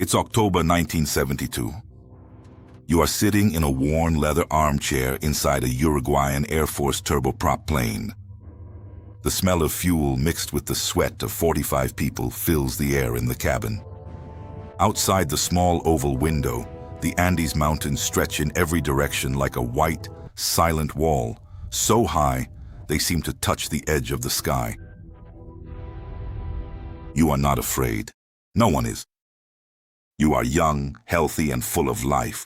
It's October 1972. You are sitting in a worn leather armchair inside a Uruguayan Air Force turboprop plane. The smell of fuel mixed with the sweat of 45 people fills the air in the cabin. Outside the small oval window, the Andes Mountains stretch in every direction like a white, silent wall, so high they seem to touch the edge of the sky. You are not afraid. No one is. You are young, healthy, and full of life.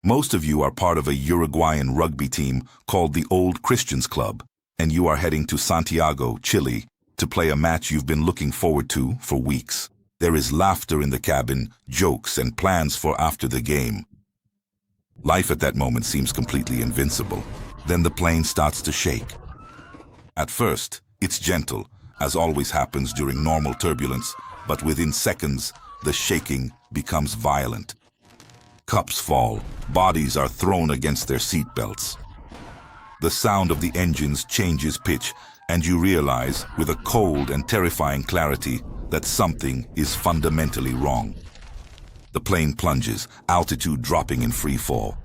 Most of you are part of a Uruguayan rugby team called the Old Christians Club, and you are heading to Santiago, Chile, to play a match you've been looking forward to for weeks. There is laughter in the cabin, jokes, and plans for after the game. Life at that moment seems completely invincible. Then the plane starts to shake. At first, it's gentle, as always happens during normal turbulence, but within seconds, the shaking becomes violent. Cups fall, bodies are thrown against their seatbelts. The sound of the engines changes pitch, and you realize, with a cold and terrifying clarity, that something is fundamentally wrong. The plane plunges, altitude dropping in free fall.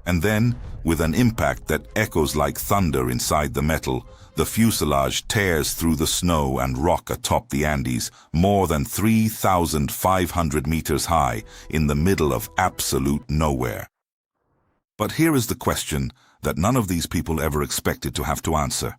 And then, with an impact that echoes like thunder inside the metal, the fuselage tears through the snow and rock atop the Andes, more than 3,500 meters high, in the middle of absolute nowhere. But here is the question that none of these people ever expected to have to answer.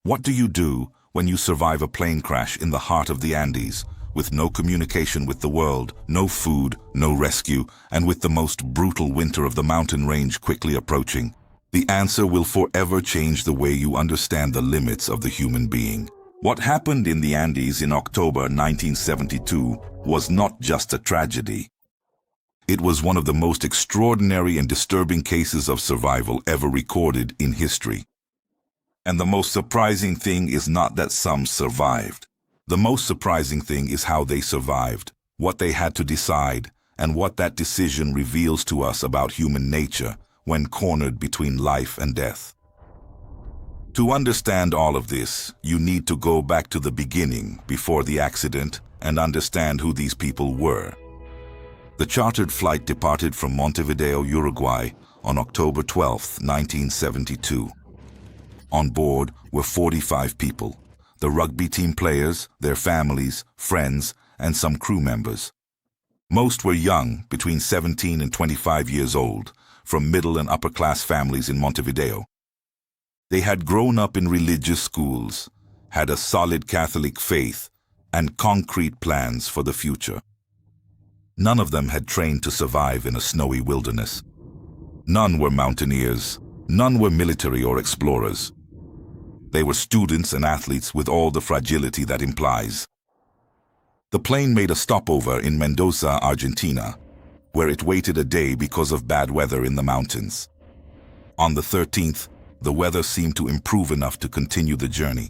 What do you do when you survive a plane crash in the heart of the Andes, with no communication with the world, no food, no rescue, and with the most brutal winter of the mountain range quickly approaching? The answer will forever change the way you understand the limits of the human being. What happened in the Andes in October 1972 was not just a tragedy. It was one of the most extraordinary and disturbing cases of survival ever recorded in history. And the most surprising thing is not that some survived. The most surprising thing is how they survived, what they had to decide, and what that decision reveals to us about human nature when cornered between life and death. To understand all of this, you need to go back to the beginning, before the accident, and understand who these people were. The chartered flight departed from Montevideo, Uruguay, on October 12, 1972. On board were 45 people, the rugby team players, their families, friends, and some crew members. Most were young, between 17 and 25 years old, from middle and upper-class families in Montevideo. They had grown up in religious schools, had a solid Catholic faith, and concrete plans for the future. None of them had trained to survive in a snowy wilderness. None were mountaineers, none were military or explorers. They were students and athletes with all the fragility that implies. The plane made a stopover in Mendoza, Argentina, where it waited a day because of bad weather in the mountains. On the 13th, the weather seemed to improve enough to continue the journey.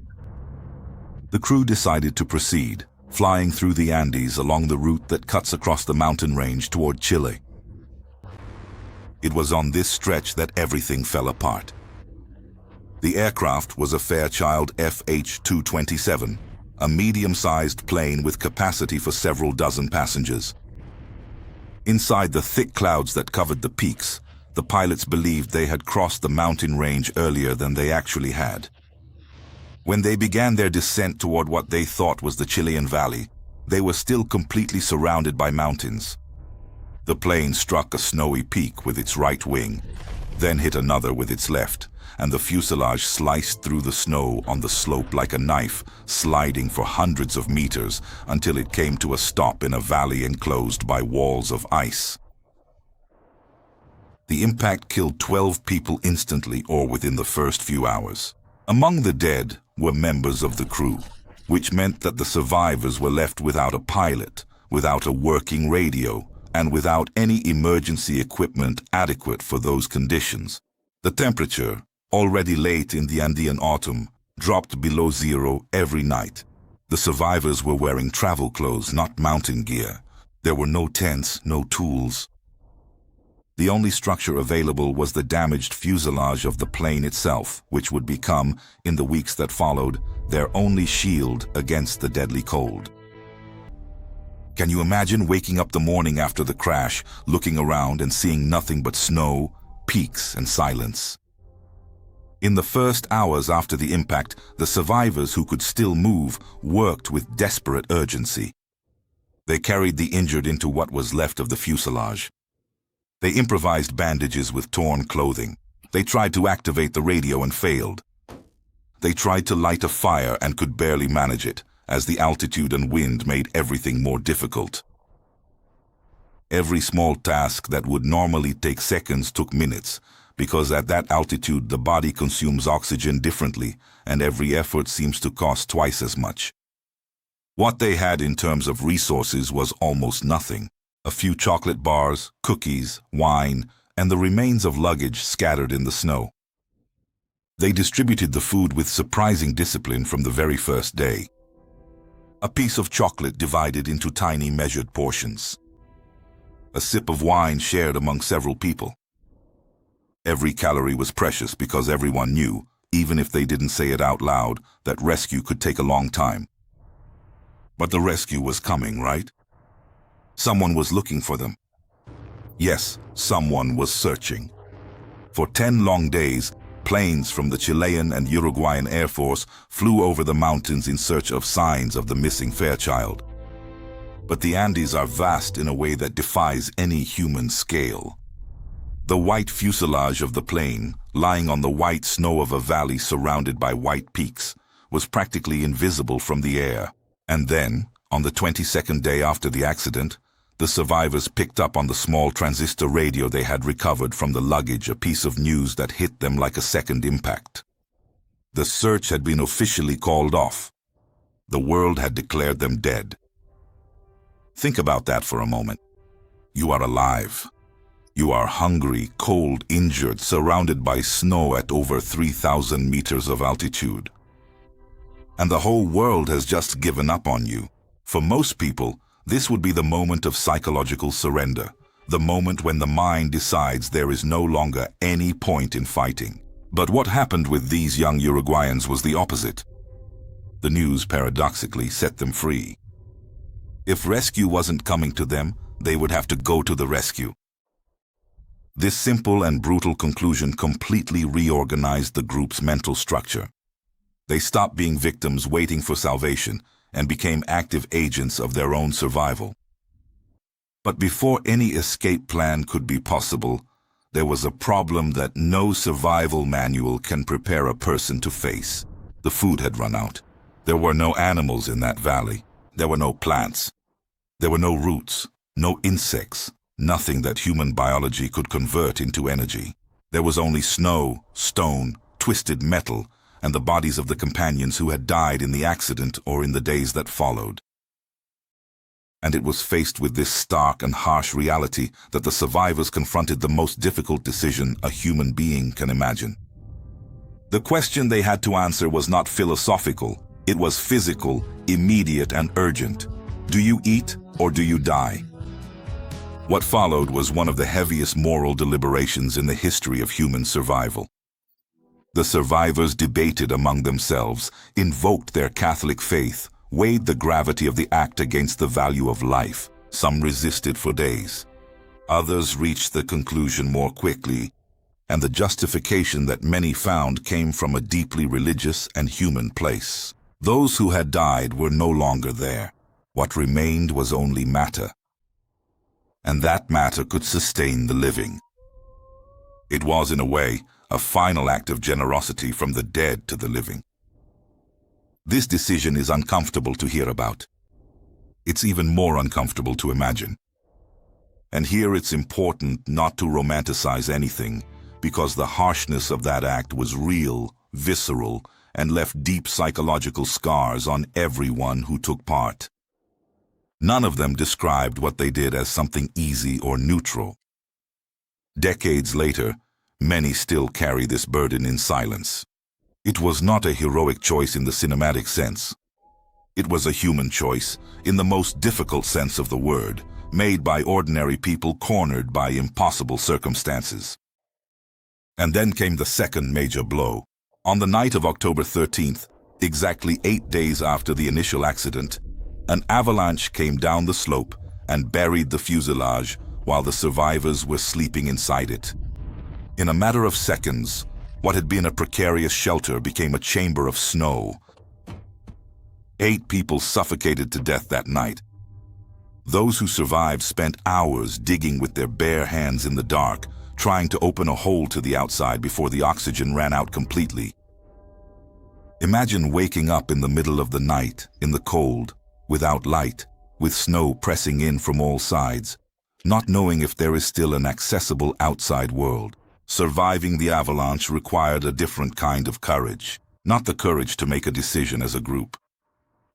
The crew decided to proceed, flying through the Andes along the route that cuts across the mountain range toward Chile. It was on this stretch that everything fell apart. The aircraft was a Fairchild FH-227, a medium-sized plane with capacity for several dozen passengers. Inside the thick clouds that covered the peaks, the pilots believed they had crossed the mountain range earlier than they actually had. When they began their descent toward what they thought was the Chilean valley, they were still completely surrounded by mountains. The plane struck a snowy peak with its right wing, then hit another with its left, and the fuselage sliced through the snow on the slope like a knife, sliding for hundreds of meters until it came to a stop in a valley enclosed by walls of ice. The impact killed 12 people instantly or within the first few hours. Among the dead were members of the crew, which meant that the survivors were left without a pilot, without a working radio, and without any emergency equipment adequate for those conditions. The temperature, already late in the Andean autumn, dropped below zero every night. The survivors were wearing travel clothes, not mountain gear. There were no tents, no tools. The only structure available was the damaged fuselage of the plane itself, which would become, in the weeks that followed, their only shield against the deadly cold. Can you imagine waking up the morning after the crash, looking around and seeing nothing but snow, peaks, and silence? In the first hours after the impact, the survivors who could still move worked with desperate urgency. They carried the injured into what was left of the fuselage. They improvised bandages with torn clothing. They tried to activate the radio and failed. They tried to light a fire and could barely manage it, as the altitude and wind made everything more difficult. Every small task that would normally take seconds took minutes, because at that altitude the body consumes oxygen differently, and every effort seems to cost twice as much. What they had in terms of resources was almost nothing. A few chocolate bars, cookies, wine, and the remains of luggage scattered in the snow. They distributed the food with surprising discipline from the very first day. A piece of chocolate divided into tiny measured portions. A sip of wine shared among several people. Every calorie was precious because everyone knew, even if they didn't say it out loud, that rescue could take a long time. But the rescue was coming, right? Someone was looking for them. Yes, someone was searching. For 10 long days, planes from the Chilean and Uruguayan Air Force flew over the mountains in search of signs of the missing Fairchild. But the Andes are vast in a way that defies any human scale. The white fuselage of the plane, lying on the white snow of a valley surrounded by white peaks, was practically invisible from the air. And then, on the 22nd day after the accident, the survivors picked up on the small transistor radio they had recovered from the luggage a piece of news that hit them like a second impact. The search had been officially called off. The world had declared them dead. Think about that for a moment. You are alive. You are hungry, cold, injured, surrounded by snow at over 3,000 meters of altitude. And the whole world has just given up on you. For most people, this would be the moment of psychological surrender, the moment when the mind decides there is no longer any point in fighting. But what happened with these young Uruguayans was the opposite. The news paradoxically set them free. If rescue wasn't coming to them, they would have to go to the rescue. This simple and brutal conclusion completely reorganized the group's mental structure. They stopped being victims waiting for salvation and became active agents of their own survival. But before any escape plan could be possible, there was a problem that no survival manual can prepare a person to face. The food had run out. There were no animals in that valley. There were no plants. There were no roots, no insects, nothing that human biology could convert into energy. There was only snow, stone, twisted metal, and the bodies of the companions who had died in the accident or in the days that followed. And it was faced with this stark and harsh reality that the survivors confronted the most difficult decision a human being can imagine. The question they had to answer was not philosophical, it was physical, immediate, and urgent. Do you eat or do you die? What followed was one of the heaviest moral deliberations in the history of human survival. The survivors debated among themselves, invoked their Catholic faith, weighed the gravity of the act against the value of life. Some resisted for days. Others reached the conclusion more quickly, and the justification that many found came from a deeply religious and human place. Those who had died were no longer there. What remained was only matter. And that matter could sustain the living. It was, in a way, a final act of generosity from the dead to the living. This decision is uncomfortable to hear about. It's even more uncomfortable to imagine. And here it's important not to romanticize anything, because the harshness of that act was real, visceral, and left deep psychological scars on everyone who took part. None of them described what they did as something easy or neutral. Decades later, many still carry this burden in silence. It was not a heroic choice in the cinematic sense. It was a human choice, in the most difficult sense of the word, made by ordinary people cornered by impossible circumstances. And then came the second major blow. On the night of October 13th, exactly 8 days after the initial accident, An avalanche came down the slope and buried the fuselage while the survivors were sleeping inside it. In a matter of seconds, what had been a precarious shelter became a chamber of snow. 8 people suffocated to death that night. Those who survived spent hours digging with their bare hands in the dark, trying to open a hole to the outside before the oxygen ran out completely. Imagine waking up in the middle of the night, in the cold, without light, with snow pressing in from all sides, not knowing if there is still an accessible outside world. Surviving the avalanche required a different kind of courage, not the courage to make a decision as a group,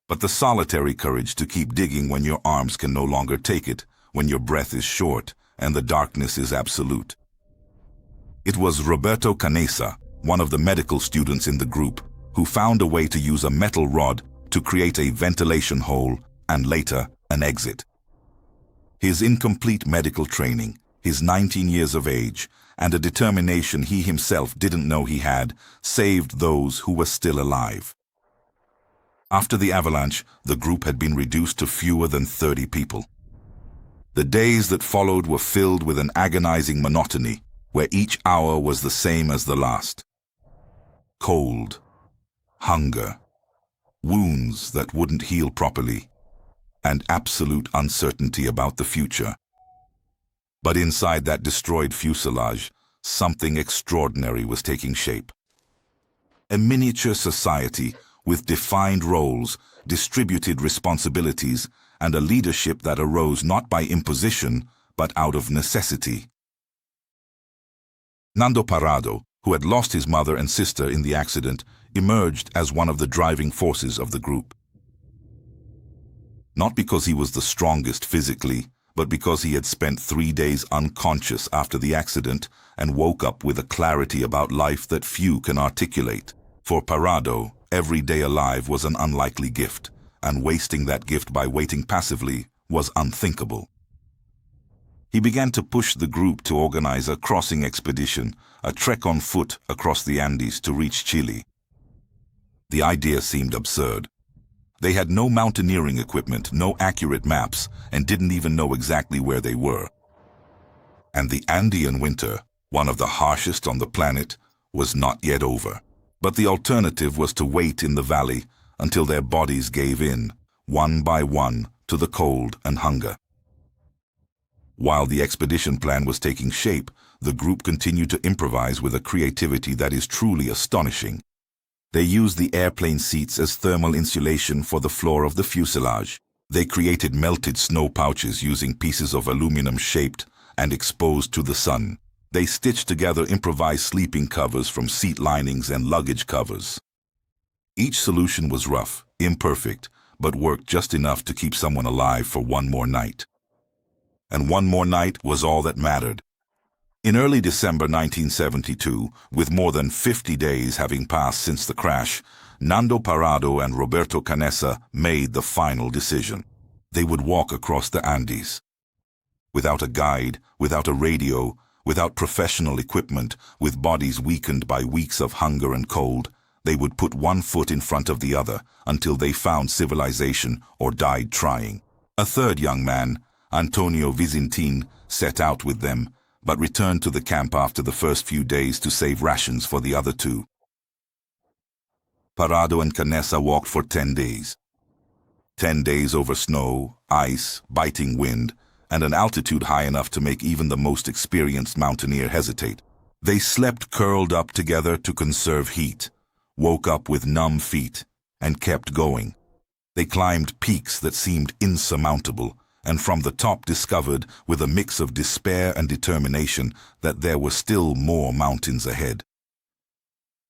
but the solitary courage to keep digging when your arms can no longer take it, when your breath is short and the darkness is absolute. It was Roberto Canessa, one of the medical students in the group, who found a way to use a metal rod to create a ventilation hole and later an exit. His incomplete medical training, his 19 years of age, and a determination he himself didn't know he had, saved those who were still alive. After the avalanche, the group had been reduced to fewer than 30 people. The days that followed were filled with an agonizing monotony, where each hour was the same as the last. Cold, hunger, wounds that wouldn't heal properly, and absolute uncertainty about the future. But inside that destroyed fuselage, something extraordinary was taking shape. A miniature society with defined roles, distributed responsibilities, and a leadership that arose not by imposition, but out of necessity. Nando Parrado, who had lost his mother and sister in the accident, emerged as one of the driving forces of the group. Not because he was the strongest physically, but because he had spent 3 days unconscious after the accident and woke up with a clarity about life that few can articulate. For Parrado, every day alive was an unlikely gift, and wasting that gift by waiting passively was unthinkable. He began to push the group to organize a crossing expedition, a trek on foot across the Andes to reach Chile. The idea seemed absurd. They had no mountaineering equipment, no accurate maps, and didn't even know exactly where they were. And the Andean winter, one of the harshest on the planet, was not yet over. But the alternative was to wait in the valley until their bodies gave in, one by one, to the cold and hunger. While the expedition plan was taking shape, the group continued to improvise with a creativity that is truly astonishing. They used the airplane seats as thermal insulation for the floor of the fuselage. They created melted snow pouches using pieces of aluminum shaped and exposed to the sun. They stitched together improvised sleeping covers from seat linings and luggage covers. Each solution was rough, imperfect, but worked just enough to keep someone alive for one more night. And one more night was all that mattered. In early December 1972, with more than 50 days having passed since the crash, Nando Parrado and Roberto Canessa made the final decision. They would walk across the Andes. Without a guide, without a radio, without professional equipment, with bodies weakened by weeks of hunger and cold, they would put one foot in front of the other until they found civilization or died trying. A third young man, Antonio Vizintin, set out with them, but returned to the camp after the first few days to save rations for the other 2. Parrado and Canessa walked for 10 days. 10 days over snow, ice, biting wind, and an altitude high enough to make even the most experienced mountaineer hesitate. They slept curled up together to conserve heat, woke up with numb feet, and kept going. They climbed peaks that seemed insurmountable, and from the top discovered, with a mix of despair and determination, that there were still more mountains ahead.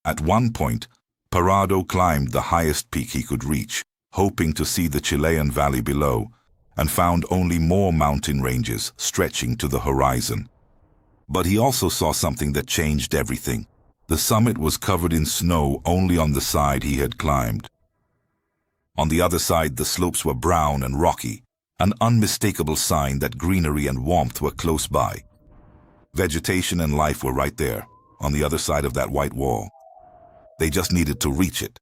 At one point, Parrado climbed the highest peak he could reach, hoping to see the Chilean valley below, and found only more mountain ranges stretching to the horizon. But he also saw something that changed everything. The summit was covered in snow only on the side he had climbed. On the other side, the slopes were brown and rocky, an unmistakable sign that greenery and warmth were close by. Vegetation and life were right there, on the other side of that white wall. They just needed to reach it.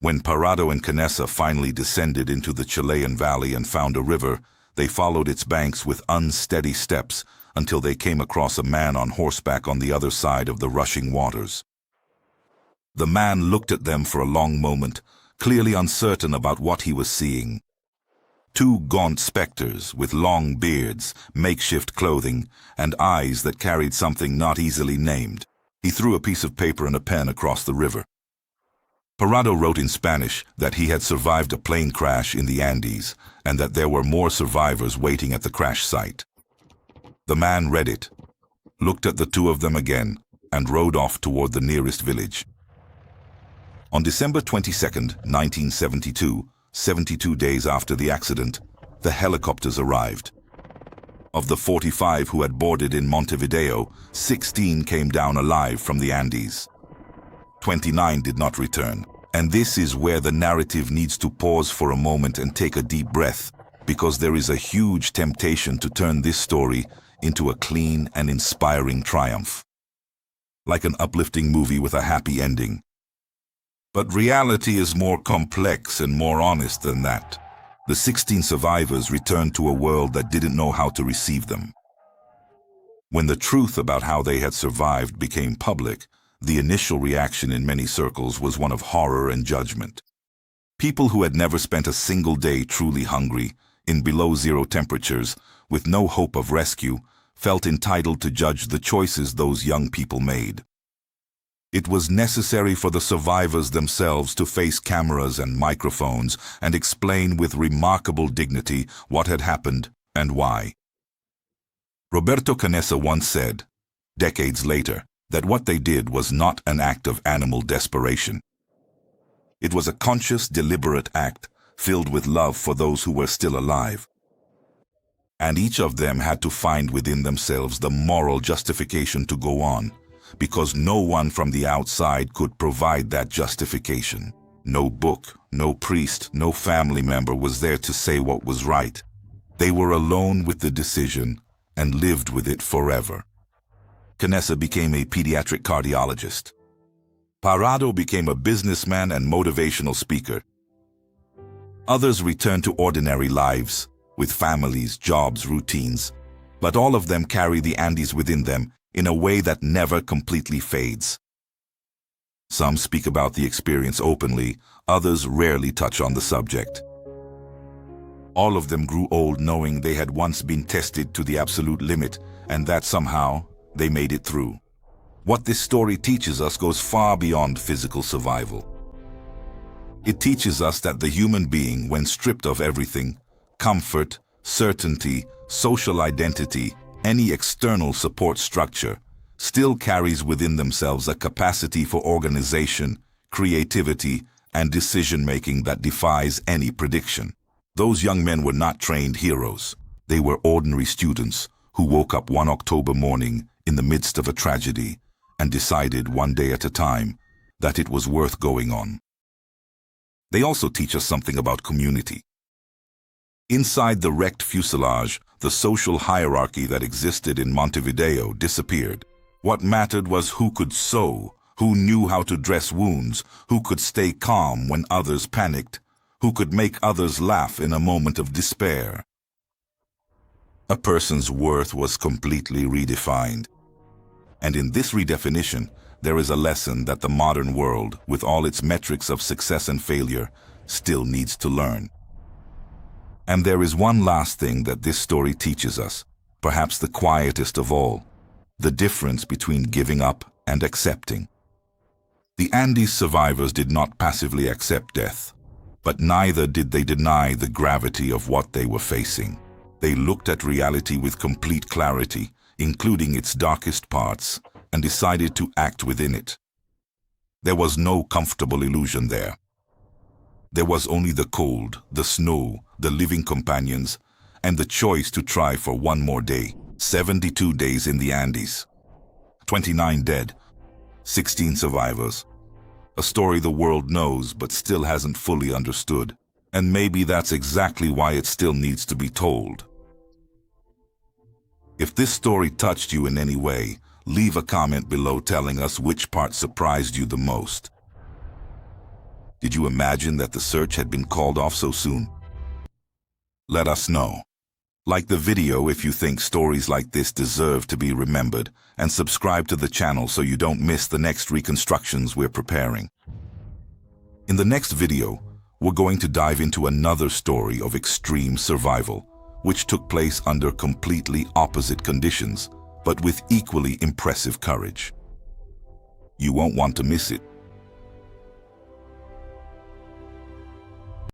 When Parado and Canessa finally descended into the Chilean valley and found a river, they followed its banks with unsteady steps until they came across a man on horseback on the other side of the rushing waters. The man looked at them for a long moment, clearly uncertain about what he was seeing. Two gaunt specters with long beards, makeshift clothing, and eyes that carried something not easily named. He threw a piece of paper and a pen across the river. Parado wrote in Spanish that he had survived a plane crash in the Andes and that there were more survivors waiting at the crash site. The man read it, looked at the two of them again, and rode off toward the nearest village. On December 22, 1972, 72 days after the accident, the helicopters arrived. Of the 45 who had boarded in Montevideo, 16 came down alive from the Andes. 29 did not return. And this is where the narrative needs to pause for a moment and take a deep breath, because there is a huge temptation to turn this story into a clean and inspiring triumph, like an uplifting movie with a happy ending. But reality is more complex and more honest than that. The 16 survivors returned to a world that didn't know how to receive them. When the truth about how they had survived became public, the initial reaction in many circles was one of horror and judgment. People who had never spent a single day truly hungry, in below-zero temperatures, with no hope of rescue, felt entitled to judge the choices those young people made. It was necessary for the survivors themselves to face cameras and microphones and explain with remarkable dignity what had happened and why. Roberto Canessa once said, decades later, that what they did was not an act of animal desperation. It was a conscious, deliberate act filled with love for those who were still alive. And each of them had to find within themselves the moral justification to go on, because no one from the outside could provide that justification. No book, no priest, no family member was there to say what was right. They were alone with the decision and lived with it forever. Canessa became a pediatric cardiologist. Parado became a businessman and motivational speaker. Others returned to ordinary lives, with families, jobs, routines, but all of them carry the Andes within them in a way that never completely fades. Some speak about the experience openly, others rarely touch on the subject. All of them grew old knowing they had once been tested to the absolute limit and that somehow they made it through. What this story teaches us goes far beyond physical survival. It teaches us that the human being, when stripped of everything, comfort, certainty, social identity, any external support structure, still carries within themselves a capacity for organization, creativity, and decision-making that defies any prediction. Those young men were not trained heroes. They were ordinary students who woke up one October morning in the midst of a tragedy and decided one day at a time that it was worth going on. They also teach us something about community. Inside the wrecked fuselage, the social hierarchy that existed in Montevideo disappeared. What mattered was who could sew, who knew how to dress wounds, who could stay calm when others panicked, who could make others laugh in a moment of despair. A person's worth was completely redefined. And in this redefinition, there is a lesson that the modern world, with all its metrics of success and failure, still needs to learn. And there is one last thing that this story teaches us, perhaps the quietest of all, the difference between giving up and accepting. The Andes survivors did not passively accept death, but neither did they deny the gravity of what they were facing. They looked at reality with complete clarity, including its darkest parts, and decided to act within it. There was no comfortable illusion there. There was only the cold, the snow, the living companions, and the choice to try for one more day. 72 days in the Andes. 29 dead. 16 survivors. A story the world knows but still hasn't fully understood. And maybe that's exactly why it still needs to be told. If this story touched you in any way, leave a comment below telling us which part surprised you the most. Did you imagine that the search had been called off so soon? Let us know. Like the video if you think stories like this deserve to be remembered, and subscribe to the channel so you don't miss the next reconstructions we're preparing. In the next video, we're going to dive into another story of extreme survival, which took place under completely opposite conditions, but with equally impressive courage. You won't want to miss it.